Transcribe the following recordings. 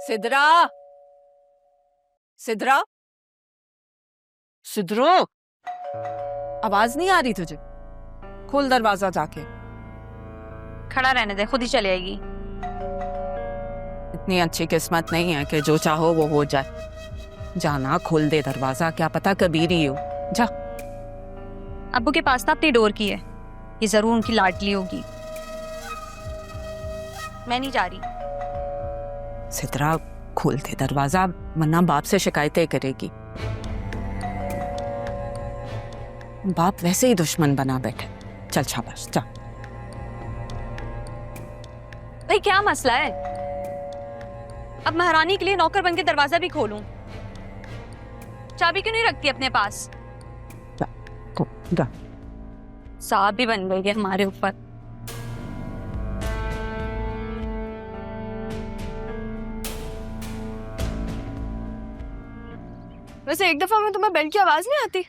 सिद्रा, सिद्रा, सिद्रो, आवाज नहीं आ रही तुझे? खोल दरवाजा जाके। खड़ा रहने दे, खुद ही चली आएगी। इतनी अच्छी किस्मत नहीं है कि जो चाहो वो हो जाए। जाना, खोल दे दरवाजा, क्या पता कबीर ही हो। जा। अब्बू के पास ना अपनी डोर की है, ये जरूर उनकी लाडली होगी। मैं नहीं जा रही। सिद्रा, खोल दे दरवाजा, वरना बाप से शिकायतें करेगी। बाप वैसे ही दुश्मन बना बैठे। चल शाबाश, जा। भाई क्या मसला है? अब महारानी के लिए नौकर बन के दरवाजा भी खोलूं? चाबी क्यों नहीं रखती अपने पास? जा। साहब भी बन गई है हमारे ऊपर। वैसे एक दफा में तुम्हें बेल्ट की आवाज नहीं आती?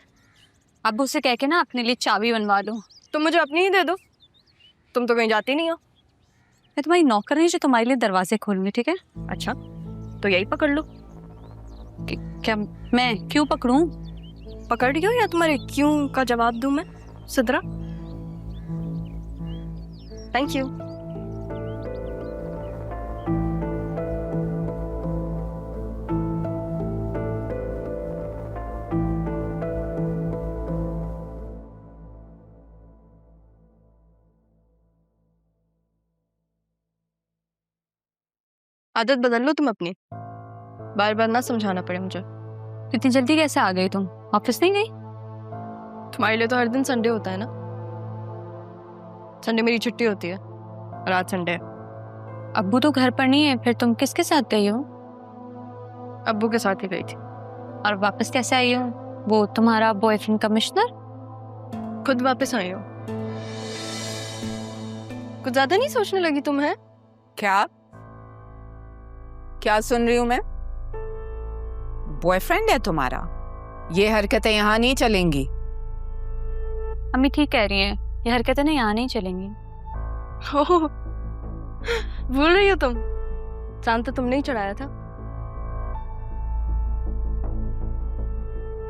अब्बू से कह के ना अपने लिए चाबी बनवा लो। तुम मुझे अपनी ही दे दो, तुम तो कहीं जाती नहीं हो। मैं तुम्हारी नौकर नहीं जो तुम्हारे लिए दरवाजे खोलूंगी, ठीक है? अच्छा, तो यही पकड़ लो। क्या मैं क्यों पकड़ूं? पकड़ रही हो या तुम्हारे क्यों का जवाब दूं मैं? Sidra, thank you. आदत बदल लो तुम अपनी, बार बार ना समझाना पड़े मुझे। इतनी जल्दी कैसे आ गई तुम? ऑफिस नहीं गई? तुम्हारे लिए तो हर दिन संडे होता है ना। संडे मेरी छुट्टी होती है और आज संडे है। अब्बू तो घर पर नहीं है, फिर तुम किसके साथ गई हो? अब्बू के साथ ही गई थी। और वापस कैसे आई हो? वो तुम्हारा बॉयफ्रेंड कमिश्नर? खुद वापस आई हो। कुछ ज्यादा नहीं सोचने लगी तुम? है क्या क्या सुन रही हूं मैं? बॉयफ्रेंड है तुम्हारा? ये हरकतें यहाँ नहीं चलेंगी। अम्मी ठीक कह रही हैं, ये हरकतें ना यहाँ नहीं चलेंगी। भूल रही हो तुम? चांद तो तुमने ही चढ़ाया था।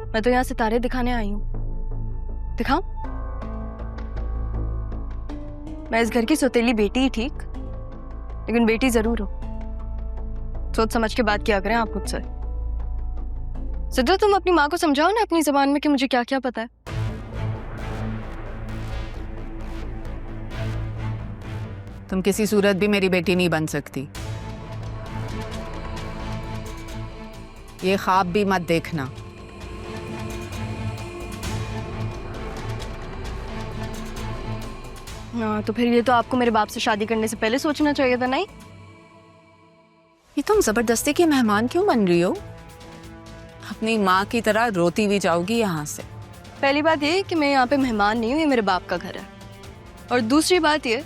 मैं तो यहाँ सितारे दिखाने आई हूँ। दिखाऊं? मैं इस घर की सौतेली बेटी ही ठीक, लेकिन बेटी जरूर हो। सोच समझ के बात किया करें आप खुद से। सिद्रा, तुम अपनी माँ को समझाओ ना अपनी जबान में कि मुझे क्या क्या पता है। तुम किसी सूरत भी मेरी बेटी नहीं बन सकती। ये ख्वाब भी मत देखना। हाँ, तो फिर ये तो आपको मेरे बाप से शादी करने से पहले सोचना चाहिए था। नहीं, ये तुम जबरदस्ती की मेहमान क्यों बन रही हो? अपनी माँ की तरह रोती भी जाओगी यहाँ से। पहली बात ये कि मैं यहाँ पे मेहमान नहीं हूँ, ये मेरे बाप का घर है। और दूसरी बात ये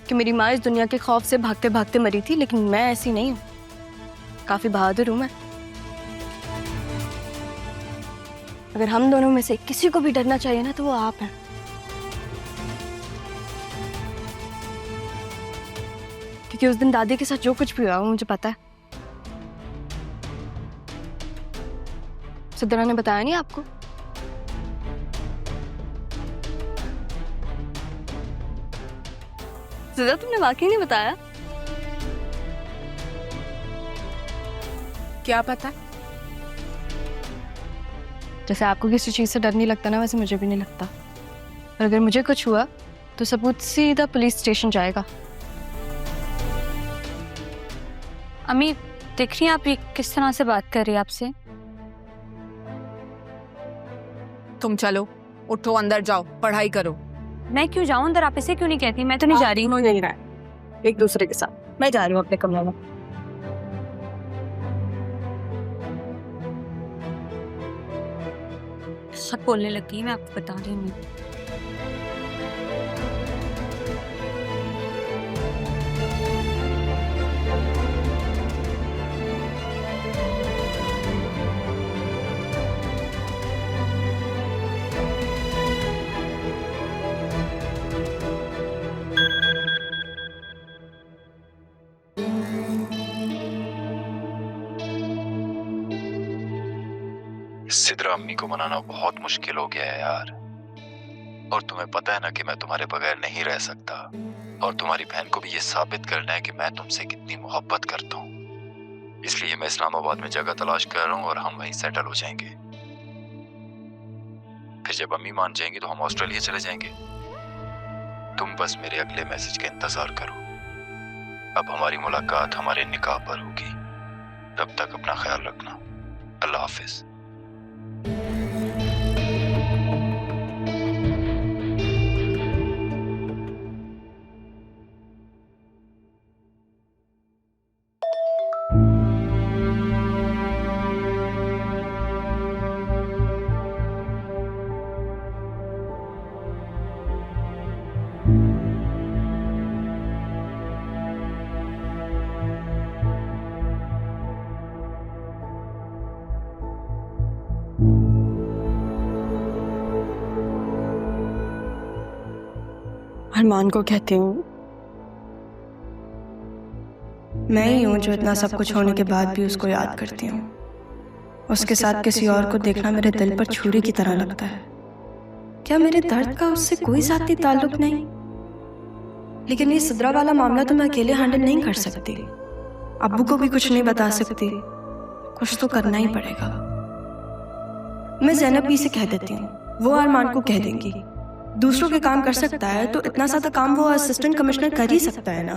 कि मेरी माँ इस दुनिया के खौफ से भागते भागते मरी थी, लेकिन मैं ऐसी नहीं हूँ। काफी बहादुर हूँ मैं। अगर हम दोनों में से किसी को भी डरना चाहिए ना, तो वो आप हैं। क्योंकि उस दिन दादी के साथ जो कुछ भी हुआ वो मुझे पता है। सिद्रा ने बताया नहीं आपको? सिद्रा, तुमने वाकई नहीं बताया? क्या पता? जैसे आपको किसी चीज से डर नहीं लगता ना, वैसे मुझे भी नहीं लगता। और अगर मुझे कुछ हुआ तो सबूत सीधा पुलिस स्टेशन जाएगा। अम्मी देख रही हैं आप ये किस तरह से बात कर रही है आपसे? तुम चलो, उठो, अंदर जाओ, पढ़ाई करो। मैं क्यों जाऊं अंदर? आप इसे क्यों नहीं कहती? मैं तो नहीं जा रही। नहीं रहा एक दूसरे के साथ। मैं जा रही हूँ अपने कमरे में। सब बोलने लगी है, मैं आपको बता रही हूँ। सिद्रा अम्मी को मनाना बहुत मुश्किल हो गया है यार। और तुम्हें पता है ना कि मैं तुम्हारे बगैर नहीं रह सकता, और तुम्हारी बहन को भी ये साबित करना है कि मैं तुमसे कितनी मोहब्बत करता हूँ। इसलिए मैं इस्लामाबाद में जगह तलाश कर रहा हूँ और हम वहीं सेटल हो जाएंगे। फिर जब अम्मी मान जाएंगी तो हम ऑस्ट्रेलिया चले जाएंगे। तुम बस मेरे अगले मैसेज का इंतजार करो। अब हमारी मुलाकात हमारे निकाह पर होगी। तब तक अपना ख्याल रखना। अल्लाह हाफिज। अरमान को कहती हूँ मैं ही हूँ जो इतना सब कुछ होने के बाद भी उसको याद करती हूँ। उसके साथ किसी और को देखना मेरे दिल पर छुरी की तरह लगता है। क्या मेरे दर्द का उससे कोई ज़ाती ताल्लुक नहीं? लेकिन ये सिद्रा वाला मामला तो मैं अकेले हैंडल नहीं कर सकती। अब्बू को भी कुछ नहीं बता सकती। कुछ तो करना ही पड़ेगा। मैं ज़ैनब भी से कह देती हूँ, वो अरमान को कह देंगी। दूसरों के काम कर सकता है तो इतना सा काम वो असिस्टेंट कमिश्नर कर ही सकता है ना।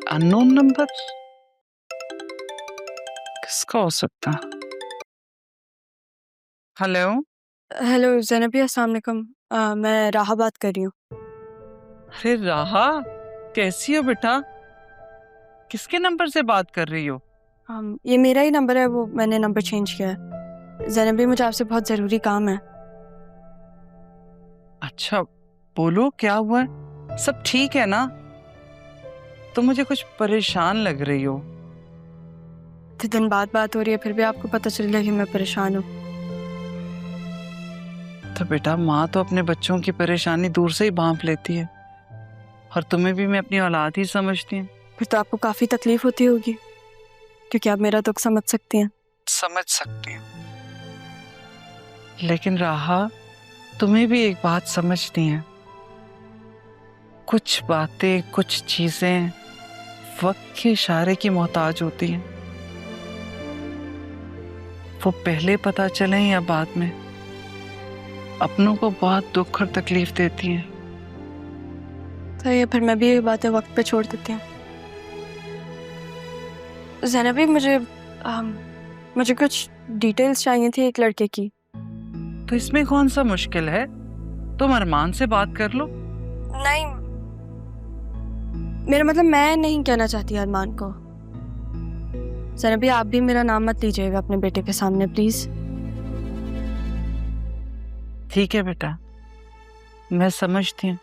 अननोन नंबर किसका हो सकता? हेलो हेलो ज़ैनबी, अस्सलाम वालेकुम। मैं राहा बात कर रही हूँ। अरे राहा, कैसी हो बेटा? किसके नंबर से बात कर रही हो? ये मेरा ही नंबर है, वो मैंने नंबर चेंज किया है। ज़ैनबी, मुझे आपसे बहुत ज़रूरी काम है। अच्छा बोलो, क्या हुआ है? सब ठीक है ना? तो मुझे कुछ परेशान लग रही हो। इतने दिन बाद बात हो रही है, फिर भी आपको पता चल गया कि मैं परेशान हूँ। तो बेटा, माँ तो अपने बच्चों की परेशानी दूर से ही भांप लेती है, और तुम्हें भी मैं अपनी औलाद ही समझती हूँ। फिर तो आपको काफ़ी तकलीफ होती होगी, क्योंकि आप मेरा दुख समझ सकती हैं। समझ सकती हूँ, लेकिन राहा, तुम्हें भी एक बात समझनी है। कुछ बातें, कुछ चीजें वक्त के इशारे की मोहताज होती हैं। वो पहले पता चले या बाद में, अपनों को बहुत दुख और तकलीफ देती हैं। तो ये फिर मैं भी ये बातें वक्त पे छोड़ देती हूँ। ज़ैनबी, मुझे कुछ डिटेल्स चाहिए थी एक लड़के की। तो इसमें कौन सा मुश्किल है? तुम अरमान से बात कर लो। नहीं, मेरा मतलब मैं नहीं कहना चाहती अरमान को। ज़ैनबी, आप भी मेरा नाम मत लीजिएगा अपने बेटे के सामने, प्लीज। ठीक है बेटा, मैं समझती हूँ।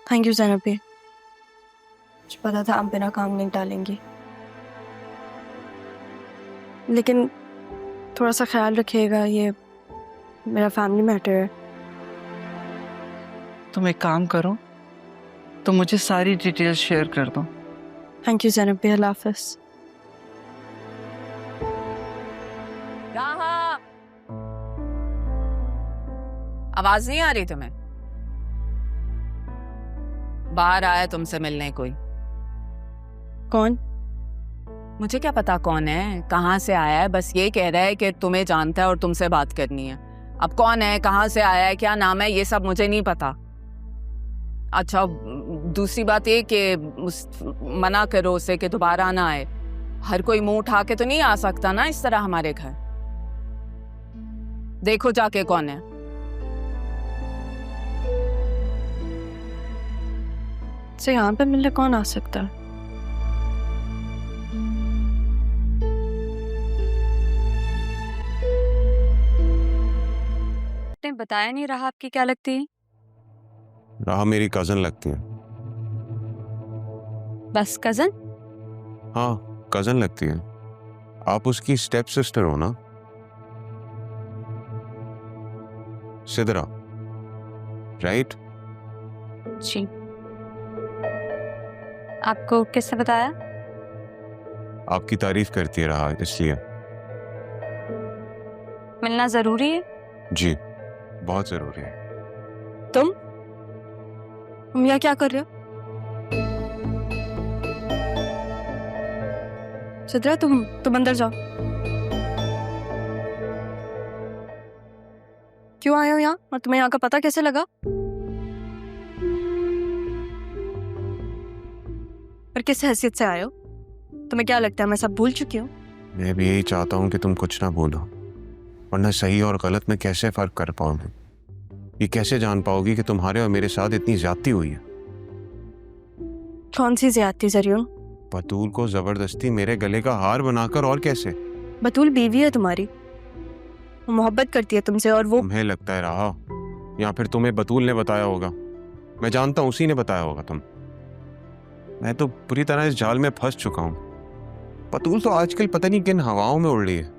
थैंक यू ज़ैनबी, मुझे पता था आप बिना काम नहीं डालेंगी, लेकिन थोड़ा सा ख्याल रखिएगा, ये मेरा फैमिली मैटर है। तुम एक काम करो, तुम मुझे सारी डिटेल्स शेयर कर दो। थैंक यू ज़ैनबी, अल्लाह हाफ़िज़। राहा, आवाज नहीं आ रही तुम्हें? बाहर आया तुमसे मिलने कोई? कौन? मुझे क्या पता कौन है, कहाँ से आया है, बस ये कह रहा है कि तुम्हें जानता है और तुमसे बात करनी है। अब कौन है, कहाँ से आया है, क्या नाम है, ये सब मुझे नहीं पता। अच्छा, दूसरी बात ये कि मना करो उसे कि दोबारा ना आए। हर कोई मुंह उठा के तो नहीं आ सकता ना इस तरह हमारे घर। देखो जाके कौन है। से यहाँ पे मिलने कौन आ सकता है? आपने बताया नहीं, राहा आपकी क्या लगती है? राहा मेरी कजन लगती है। बस कजन? हाँ, कजन लगती है। आप उसकी स्टेप सिस्टर हो ना? सिदरा, राइट? जी। आपको किसने बताया? आपकी तारीफ करती है रहा, इसलिए। मिलना जरूरी है? जी, बहुत जरूरी है। तुम यहाँ क्या कर रहे हो? सिद्रा, तुम अंदर जाओ। क्यों आए हो यहाँ, और तुम्हें यहाँ का पता कैसे लगा? पर किस हैसियत से आए हो? तुम्हें क्या लगता है मैं सब भूल चुकी हूँ? मैं भी यही चाहता हूँ कि तुम कुछ ना भूलो, वरना सही और गलत में कैसे फर्क कर पाऊंगी? ये कैसे जान पाओगी कि तुम्हारे और मेरे साथ इतनी ज्यादती हुई है? कौन सी ज्यादती जरियून? बतूल को जबरदस्ती मेरे गले का हार बनाकर, और कैसे? बतूल बीवी है तुम्हारी, वो मोहब्बत करती है तुमसे, और वो तुम्हें लगता है रहा, या फिर तुम्हें बतूल ने बताया होगा? मैं जानता हूं उसी ने बताया होगा। मैं तो पूरी तरह इस जाल में फंस चुका हूं। बतूल तो आजकल पता नहीं किन हवाओं में उड़ रही है।